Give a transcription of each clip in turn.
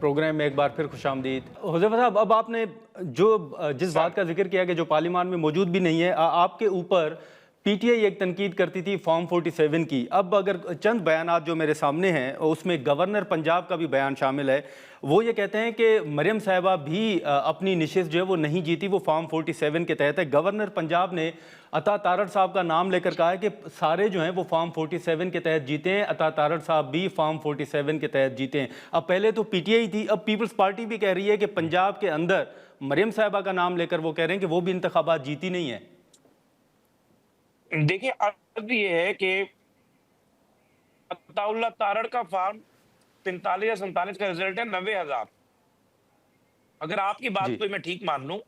Programme में एक बार फिर खुशामदीद। हुज़ैफा साहब, अब आपने जो जिस बात का जिक्र किया कि जो पार्लियामान में मौजूद भी नहीं है, आपके ऊपर पीटीआई एक तनकीद करती थी फॉर्म 47 की। अब अगर चंद बयानात जो मेरे सामने हैं उसमें गवर्नर पंजाब का भी बयान शामिल है। वो ये कहते हैं कि मरियम साहिबा भी अपनी निशिस्त जो है वो नहीं जीती, वो फॉर्म 47 के तहत है। गवर्नर पंजाब ने अता तारड़ साहब का नाम लेकर कहा है कि सारे जो हैं वो फॉर्म 47 के तहत जीते हैं, अता तारड़ साहब भी फॉर्म 47 के तहत जीते हैं। अब पहले तो पीटीआई थी, अब पीपल्स पार्टी भी कह रही है कि पंजाब के अंदर मरियम साहिबा का नाम लेकर वो कह रहे हैं कि वो भी इंतखाबात जीती नहीं है। देखिए, अर्ज ये है कि अताउल्लाह तारड़ का फॉर्म 43 या 47 का रिजल्ट है 90,000। अगर आपकी बात जी। को मैं ठीक मान लूं,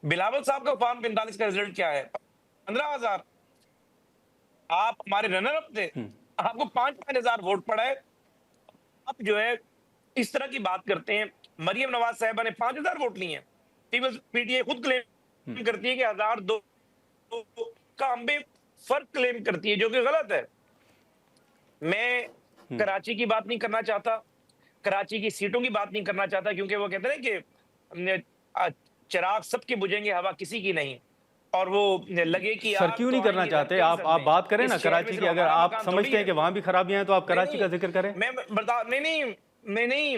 बिलावल साहब का फॉर्म 45 का रिजल्ट क्या है? 15,000। आप हमारे रनर अप थे, आपको 5,000 वोट पड़ा है। आप जो है इस तरह की बात करते हैं। मरियम नवाज साहिबा ने 5,000 वोट लिए हैं। पीटीआई खुद क्लेम करती है कि 1,002 का अंबे फर्क क्लेम करती है, जो कि गलत है। मैं कराची की बात नहीं करना चाहता, कराची की सीटों की बात नहीं करना चाहता, क्योंकि वो कहते हैं कि चिराग सबके बुझेंगे, हवा किसी की नहीं। और वो लगे कि सर आग क्यों तो नहीं करना आएंगे घर चाहते? कई आप सदमे। बात करें ना इस शहर में कराची की। सिर्फ अगर हमारा आप मकान थोड़ी समझते हैं है। कि वहां भी खराबियां हैं तो आप नहीं कराची का नहीं जिक्र करें। मैं बता नहीं नहीं मैं नहीं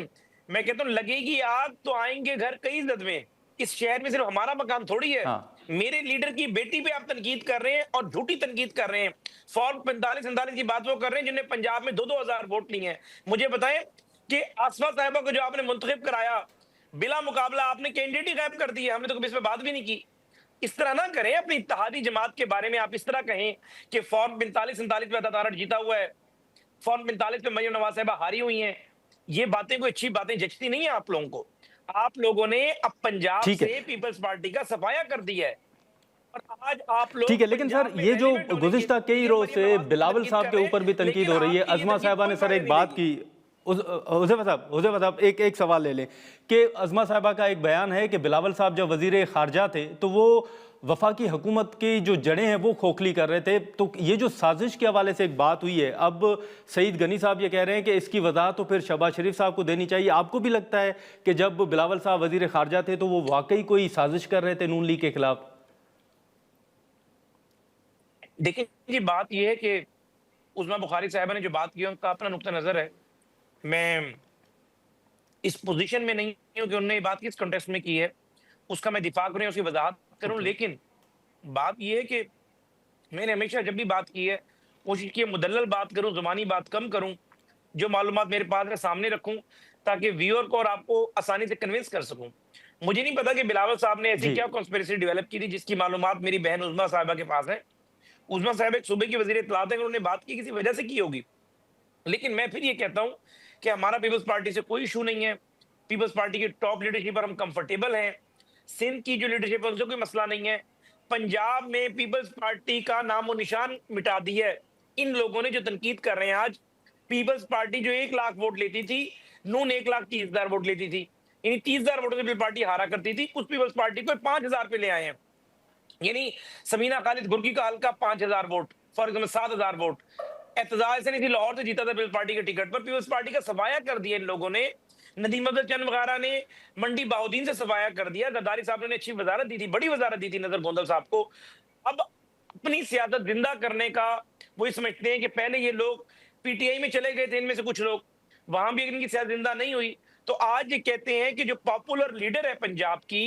मैं कहता हूँ लगेगी आग तो आएंगे घर कई सदमे। इस शहर में सिर्फ हमारा मकान थोड़ी है। हाँ, मेरे लीडर की बेटी पे आप तनकीद कर रहे हैं और झूठी तनकीद कर रहे हैं। फॉर्म 45-47 की बात वो कर रहे हैं जिन्हें पंजाब में 2-2 हजार वोट लिए हैं। मुझे बताएं कि आसफा साहिबा को जो आपने मुंतखब कराया, बिला मुकाबला आपने कैंडिडेट ही गायब कर दिया। हमने तो कभी इस पर बात भी नहीं की। इस तरह ना करें, अपनी इत्तेहादी जमात के बारे में आप इस तरह कहें कि फॉर्म 45-47 पे तारड़ जीता हुआ है, फॉर्म 45 पे मरियम नवाज साहिबा हारी हुई हैं। ये बातें कोई अच्छी बातें जचती नहीं है आप लोगों को। आप लोगों ने अब पंजाब ठीक है। से पीपल्स पार्टी का सफाया कर दिया है और आज आप ठीक लोग है, लेकिन सर पंजाब में ये जो रेलिवेंट होने के गुज़िश्ता कई लिए रोज़ मरियम से नवाज की बिलावल तनकीद साहब कर के रहे हैं, ऊपर भी तनकीद लेकिन हो रही है। आपकी ये अज़मा तनकीद साहिबा ने कोई सर फायदा एक नहीं बात देगी। की। हुज़ैफा साहब एक सवाल ले लें कि अज़मा साहिबा का एक बयान है कि बिलावल साहब जब वज़ीर ख़ारजा थे तो वो वफाकी हुकूमत की जो जड़ें हैं वो खोखली कर रहे थे। तो ये जो साजिश के हवाले से एक बात हुई है, अब सईद गनी साहब ये कह रहे हैं कि इसकी वजाहत तो फिर शहबाज शरीफ साहब को देनी चाहिए। आपको भी लगता है कि जब बिलावल साहब वज़ीर ख़ारजा थे तो वो वाकई कोई साजिश कर रहे थे नून लीग के खिलाफ? देखिए जी, बात यह है कि उज़मा बुखारी साहिबा ने जो बात की उनका अपना नुक्ता नजर है। मैं इस पोजीशन में नहीं हूं कि उन्होंने ये बात किस कॉन्टेक्स्ट में की है, उसका मैं दिफा करूं, उसकी वजाहत करूं। ओके। लेकिन बात यह है कि मैंने हमेशा जब भी बात की है, कोशिश की है मुदल्लल बात करूं, ज़ुबानी बात कम करूं, जो मालूमात मेरे पास है सामने रखूं, ताकि व्यूअर को और आपको आसानी से कन्विंस कर सकूं। मुझे नहीं पता कि बिलावल साहब ने ऐसी जी। क्या कॉन्स्पिरेसी डेवलप की थी जिसकी मालूमात मेरी बहन उज़मा साहिबा के पास है। उज़मा साहिब एक सूबे की वज़ीर इत्तलात है, उन्होंने बात की किसी वजह से की होगी। लेकिन मैं फिर ये कहता हूं कि हमारा पीपल्स पार्टी से कोई इशू नहीं है। पीपल्स पार्टी की टॉप लीडरशिप पर हम कंफर्टेबल हैं। सिंध की जो लीडरशिप है उनसे कोई मसला नहीं है। पंजाब में पीपल्स पार्टी का नामो निशान मिटा दिया है इन लोगों ने जो तनकीद कर रहे हैं आज। पीपल्स पार्टी जो 1 लाख वोट लेती थी, नून 1,30,000 वोट लेती थी। यानी 30,000 वोटों से पीपल्स पार्टी हारा करती थी, उस पीपल्स पार्टी को 5,000 पे ले आए हैं। यानी समीना खालिद गुर्की का हल्का 5,000 vote, for example 7,000 vote. Aitzaz से नहीं थी, लाहौर से जीता था पीपल्स पार्टी के टिकट पर। पीपल्स पार्टी का सफाया कर दिया इन लोगों ने। नदीम अफजल चंद वगैरह ने मंडी बाउद्दीन से सफाया कर दिया। जरदारी साहब ने अच्छी वजारत दी थी, बड़ी वजारत दी थी नजर गोंदल साहब को। अब अपनी सियासत जिंदा करने का वो समझते हैं कि पहले ये लोग पीटीआई में चले गए थे, इनमें से कुछ लोग, वहां भी इनकी सियासत जिंदा नहीं हुई। तो आज ये कहते हैं कि जो पॉपुलर लीडर है पंजाब की,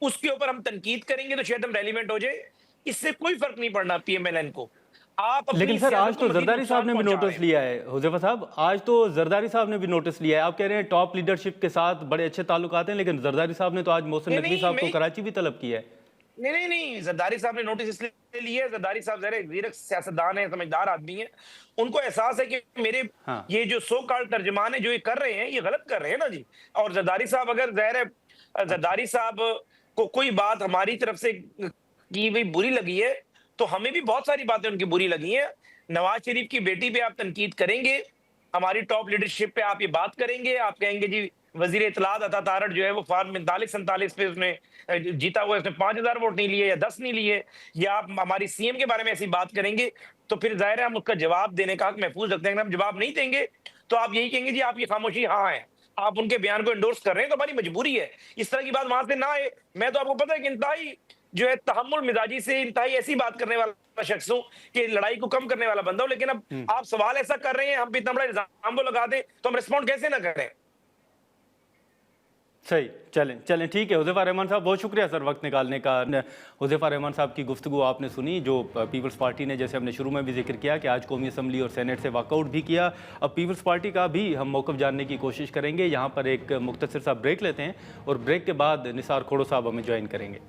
उसके ऊपर हम तनकीद करेंगे तो शायद हम रेलिवेंट हो जाए। इससे कोई फर्क नहीं पड़ना पीएमएलएन को। आप लेकिन अपनी सर आज सियासत को तो मजीद जरदारी साहब नुकसान ने भी पहुंचा रहे नोटिस हैं। लिया है। हुज़ैफा साहब, आज तो जरदारी साहब ने भी नोटिस लिया है। आप कह रहे हैं टॉप लीडरशिप के साथ बड़े अच्छे ताल्लुकात हैं, लेकिन जरदारी साहब ने तो आज मोहसिन नहीं नकवी नहीं साहब को मैं कराची भी तलब किया है। नहीं नहीं नहीं जरदारी साहब ने नोटिस इसलिए लिया है, जरदारी साहब जरा जीरक सियासतदान है, समझदार आदमी है। उनको एहसास है कि मेरे हाँ। ये जो सो कॉल्ड तर्जमान है जो ये कर रहे हैं, ये गलत कर रहे हैं ना जी। और जरदारी साहब अगर जहर है, अच्छा। जरदारी साहब को कोई बात हमारी तरफ से की हुई बुरी लगी है, तो हमें भी बहुत सारी बातें उनकी बुरी लगी हैं। नवाज शरीफ की बेटी पे आप तनकीद करेंगे, हमारी टॉप लीडरशिप पे आप ये बात करेंगे, आप कहेंगे जी वजीर इत्तलात अता तारड़ जो है वो फॉर्म 45-47 पे उसने जीता हुआ है, उसने 5,000 वोट नहीं लिए या 10 नहीं लिए, या आप हमारी सीएम के बारे में ऐसी बात करेंगे, तो फिर जाहिर है हम उसका जवाब देने का हक महफूज रखते हैं। अगर हम जवाब नहीं देंगे तो आप यही कहेंगे जी आपकी खामोशी हाँ है। आप उनके बयान को एंडोर्स कर रहे हैं तो हमारी मजबूरी है, इस तरह की बात वहां से ना आए। मैं तो आपको पता है कि इंतहाई जो है तहम्मुल मिजाजी से इंतहाई ऐसी बात करने वाला शख्स हूं कि लड़ाई को कम करने वाला बंदा हूं, लेकिन अब आप सवाल ऐसा कर रहे हैं, हम पे इतना बड़ा इल्जाम वो लगा दें तो हम रिस्पॉन्ड कैसे ना करें। सही, चलें चलें, ठीक है। हुज़ैफ़ा रहमान साहब, बहुत शुक्रिया सर वक्त निकालने का। हुज़ैफ़ा रहमान साहब की गुफ्तगू आपने सुनी, जो पीपल्स पार्टी ने, जैसे हमने शुरू में भी जिक्र किया कि आज कौमी असम्बली और सेनेट से वॉकआउट भी किया। अब पीपल्स पार्टी का भी हम मौक़िफ़ जानने की कोशिश करेंगे। यहाँ पर एक मुख्तसर सा ब्रेक लेते हैं और ब्रेक के बाद निसार खोड़ो साहब हमें ज्वाइन करेंगे।